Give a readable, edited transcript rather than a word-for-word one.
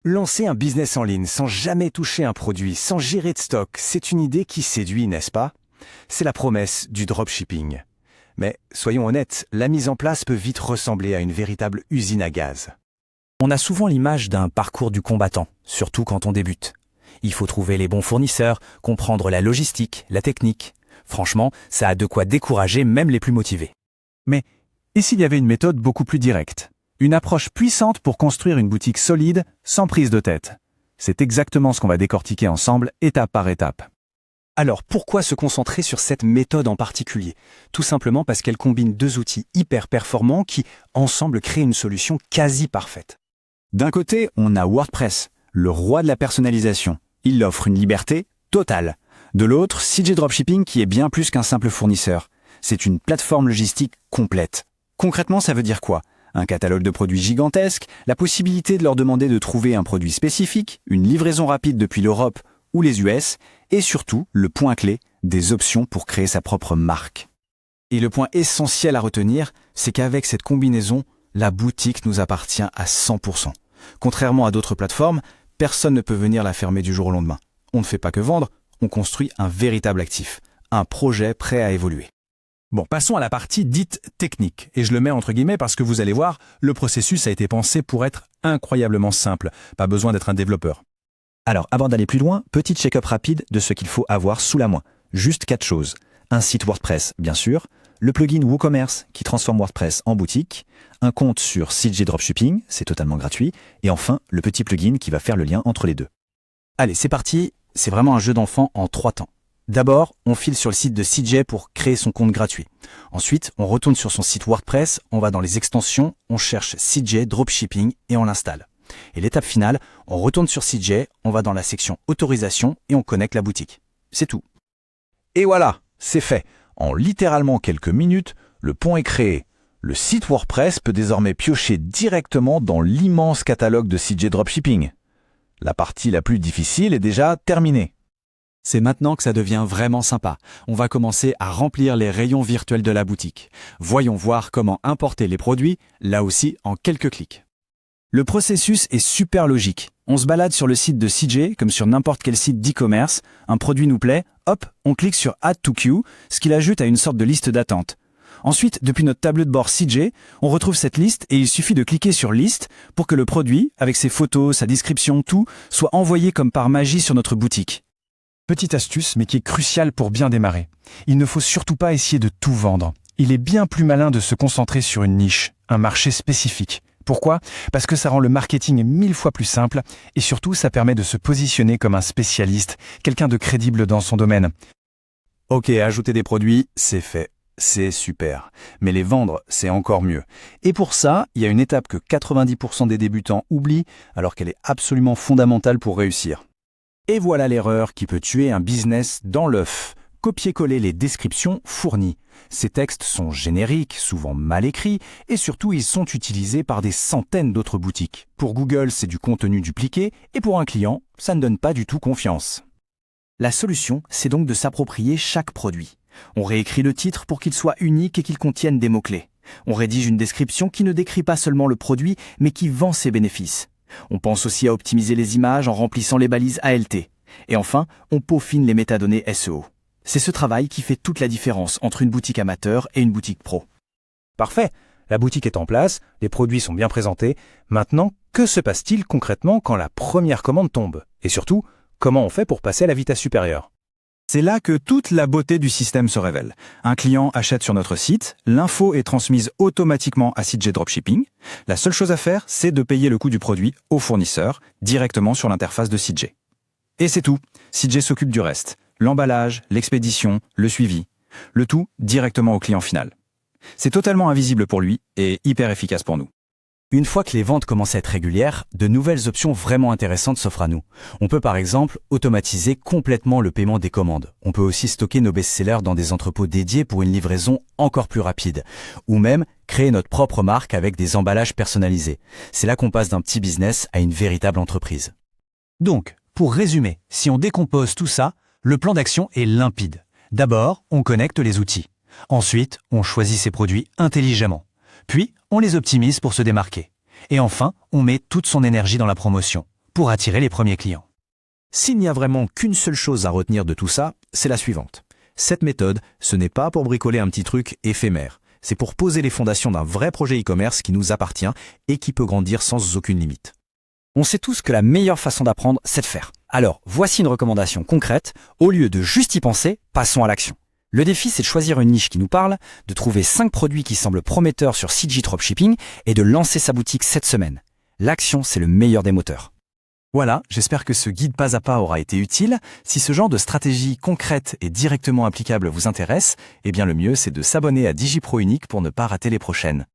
Lancer un business en ligne sans jamais toucher un produit, sans gérer de stock, c'est une idée qui séduit, n'est-ce pas? C'est la promesse du dropshipping. Mais soyons honnêtes, la mise en place peut vite ressembler à une véritable usine à gaz. On a souvent l'image d'un parcours du combattant, surtout quand on débute. Il faut trouver les bons fournisseurs, comprendre la logistique, la technique. Franchement, ça a de quoi décourager même les plus motivés. Mais et s'il y avait une méthode beaucoup plus directe? Une approche puissante pour construire une boutique solide, sans prise de tête. C'est exactement ce qu'on va décortiquer ensemble, étape par étape. Alors pourquoi se concentrer sur cette méthode en particulier? Tout simplement parce qu'elle combine deux outils hyper performants qui, ensemble, créent une solution quasi parfaite. D'un côté, on a WordPress, le roi de la personnalisation. Il offre une liberté totale. De l'autre, CJ Dropshipping qui est bien plus qu'un simple fournisseur. C'est une plateforme logistique complète. Concrètement, ça veut dire quoi? Un catalogue de produits gigantesque, la possibilité de leur demander de trouver un produit spécifique, une livraison rapide depuis l'Europe ou les US, et surtout, le point clé, des options pour créer sa propre marque. Et le point essentiel à retenir, c'est qu'avec cette combinaison, la boutique nous appartient à 100%. Contrairement à d'autres plateformes, personne ne peut venir la fermer du jour au lendemain. On ne fait pas que vendre, on construit un véritable actif, un projet prêt à évoluer. Bon, passons à la partie dite technique. Et je le mets entre guillemets parce que vous allez voir, le processus a été pensé pour être incroyablement simple. Pas besoin d'être un développeur. Alors, avant d'aller plus loin, petit check-up rapide de ce qu'il faut avoir sous la main. Juste 4 choses. Un site WordPress, bien sûr, le plugin WooCommerce qui transforme WordPress en boutique, un compte sur CJ Dropshipping, c'est totalement gratuit, et enfin, le petit plugin qui va faire le lien entre les deux. Allez, c'est parti, c'est vraiment un jeu d'enfant en 3 temps. D'abord, on file sur le site de CJ pour créer son compte gratuit. Ensuite, on retourne sur son site WordPress, on va dans les extensions, on cherche CJ Dropshipping et on l'installe. Et l'étape finale, on retourne sur CJ, on va dans la section autorisation et on connecte la boutique. C'est tout. Et voilà, c'est fait. En littéralement quelques minutes, le pont est créé. Le site WordPress peut désormais piocher directement dans l'immense catalogue de CJ Dropshipping. La partie la plus difficile est déjà terminée. C'est maintenant que ça devient vraiment sympa. On va commencer à remplir les rayons virtuels de la boutique. Voyons voir comment importer les produits, là aussi en quelques clics. Le processus est super logique. On se balade sur le site de CJ, comme sur n'importe quel site d'e-commerce. Un produit nous plaît, hop, on clique sur Add to Queue, ce qui l'ajoute à une sorte de liste d'attente. Ensuite, depuis notre tableau de bord CJ, on retrouve cette liste et il suffit de cliquer sur Liste pour que le produit, avec ses photos, sa description, tout, soit envoyé comme par magie sur notre boutique. Petite astuce, mais qui est cruciale pour bien démarrer. Il ne faut surtout pas essayer de tout vendre. Il est bien plus malin de se concentrer sur une niche, un marché spécifique. Pourquoi? Parce que ça rend le marketing 1000 fois plus simple et surtout ça permet de se positionner comme un spécialiste, quelqu'un de crédible dans son domaine. Ok, ajouter des produits, c'est fait. C'est super. Mais les vendre, c'est encore mieux. Et pour ça, il y a une étape que 90% des débutants oublient alors qu'elle est absolument fondamentale pour réussir. Et voilà l'erreur qui peut tuer un business dans l'œuf. Copier-coller les descriptions fournies. Ces textes sont génériques, souvent mal écrits, et surtout ils sont utilisés par des centaines d'autres boutiques. Pour Google, c'est du contenu dupliqué, et pour un client, ça ne donne pas du tout confiance. La solution, c'est donc de s'approprier chaque produit. On réécrit le titre pour qu'il soit unique et qu'il contienne des mots-clés. On rédige une description qui ne décrit pas seulement le produit, mais qui vend ses bénéfices. On pense aussi à optimiser les images en remplissant les balises ALT. Et enfin, on peaufine les métadonnées SEO. C'est ce travail qui fait toute la différence entre une boutique amateur et une boutique pro. Parfait, la boutique est en place, les produits sont bien présentés. Maintenant, que se passe-t-il concrètement quand la première commande tombe? Et surtout, comment on fait pour passer à la vitesse supérieure? C'est là que toute la beauté du système se révèle. Un client achète sur notre site, l'info est transmise automatiquement à CJ Dropshipping. La seule chose à faire, c'est de payer le coût du produit au fournisseur, directement sur l'interface de CJ. Et c'est tout, CJ s'occupe du reste. L'emballage, l'expédition, le suivi. Le tout directement au client final. C'est totalement invisible pour lui et hyper efficace pour nous. Une fois que les ventes commencent à être régulières, de nouvelles options vraiment intéressantes s'offrent à nous. On peut par exemple automatiser complètement le paiement des commandes. On peut aussi stocker nos best-sellers dans des entrepôts dédiés pour une livraison encore plus rapide. Ou même créer notre propre marque avec des emballages personnalisés. C'est là qu'on passe d'un petit business à une véritable entreprise. Donc, pour résumer, si on décompose tout ça, le plan d'action est limpide. D'abord, on connecte les outils. Ensuite, on choisit ses produits intelligemment. Puis, on les optimise pour se démarquer. Et enfin, on met toute son énergie dans la promotion. pour attirer les premiers clients. S'il n'y a vraiment qu'une seule chose à retenir de tout ça, c'est la suivante. Cette méthode, ce n'est pas pour bricoler un petit truc éphémère. C'est pour poser les fondations d'un vrai projet e-commerce qui nous appartient et qui peut grandir sans aucune limite. On sait tous que la meilleure façon d'apprendre, c'est de faire. Alors, voici une recommandation concrète. Au lieu de juste y penser, passons à l'action. Le défi, c'est de choisir une niche qui nous parle, de trouver 5 produits qui semblent prometteurs sur CG Dropshipping et de lancer sa boutique cette semaine. L'action, c'est le meilleur des moteurs. Voilà, j'espère que ce guide pas à pas aura été utile. Si ce genre de stratégie concrète et directement applicable vous intéresse, eh bien le mieux c'est de s'abonner à DigiPro Unique pour ne pas rater les prochaines.